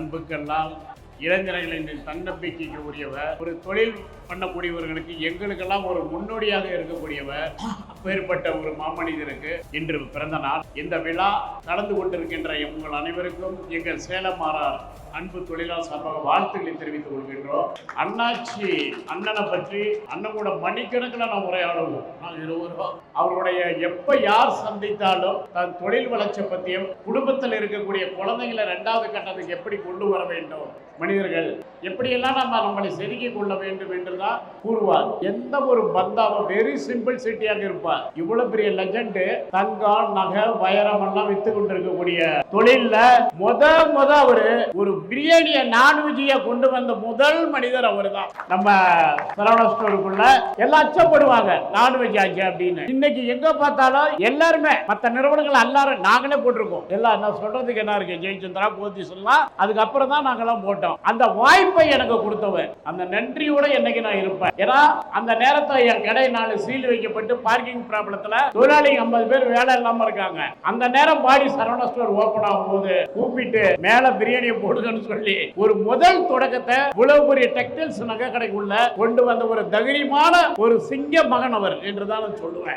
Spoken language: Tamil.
பண்புக்கெல்லாம் இளைஞர்களின் தன்னம்பிக்கைக்கு உரியவர், ஒரு தொழில் பண்ணக்கூடியவர்களுக்கு எங்களுக்கெல்லாம் ஒரு முன்னோடியாக இருக்கக்கூடியவர். அப்பேற்பட்ட ஒரு மாமனிதருக்கு இன்று பிறந்த நாள். இந்த விழா நடந்து கொண்டிருக்கின்ற உங்கள் அனைவருக்கும் எங்கள் சேலம் மாறார் அன்பு தொழிலாளர் சார்பாக வாழ்த்துக்களை தெரிவித்துக் கொள்கின்றோம். அண்ணாச்சி அண்ணனை பற்றி அண்ணன் கூட மணிக்கணக்கில் நாம் உரையாடுவோம். அவருடைய எப்ப யார் சந்தித்தாலும் தன் தொழில் வளர்ச்சி பற்றியும் குடும்பத்தில் இருக்கக்கூடிய குழந்தைகளை 2வது கட்டத்துக்கு எப்படி கொண்டு வர வேண்டும், மனிதர்கள் எப்படியெல்லாம் நம்மளை செதுக்கிக் கொள்ள வேண்டும் என்றுதான் கூறுவார். எந்த ஒரு பந்தாவும் வெரி சிம்பிள் சிட்டியாக இருப்பார். இவ்வளவு பெரிய லெஜண்ட் தங்கம் நகை வைரம் எல்லாம் வித்து கொண்டிருக்கக்கூடிய தொழில முத அவரு ஒரு பிரியாணியை நான்வெஜ்ஜியா கொண்டு வந்த முதல் மனிதர் அவர் தான். நம்ம சரவணா ஸ்டோருக்குள்ள எல்லாம் அச்சப்படுவாங்க நான்வெஜ் ஆச்சு அப்படின்னு. இன்னைக்கு எங்க பார்த்தாலும் எல்லாருமே மற்ற நிறுவனங்கள் எல்லாரும் நாங்களே போட்டிருக்கோம். எல்லாம் என்ன சொல்றதுக்கு என்ன இருக்கு, ஜெயச்சந்திரா போதி சொல்லலாம், அதுக்கப்புறம் தான் நாங்கெல்லாம் போட்டோம். அந்த வாய்ப்பை எனக்கு கொடுத்தவர், அந்த நன்றியோட என்னைக்கு நான் இருப்பேன். ஏன்னா அந்த நேரத்தை என் கடை 4 சீல் வைக்கப்பட்டு பார்க்கிங் ப்ராப்ளத்துல தொழிலாளிங்க 50 பேர் வேலை இல்லாம இருக்காங்க. அந்த நேரம் பாடி சரவணா ஸ்டோர் ஓபன் ஆகும் போது கூப்பிட்டு மேல பிரியாணியை போடுங்கன்னு சொல்லி ஒரு முதல் தொடக்கத்தை இவ்வளவு பெரிய டெக்ஸ்டைல்ஸ் நகை கடைக்குள்ள கொண்டு வந்த ஒரு தைரியமான ஒரு சிங்க மகன் அவர் என்றுதான் சொல்லுவேன்.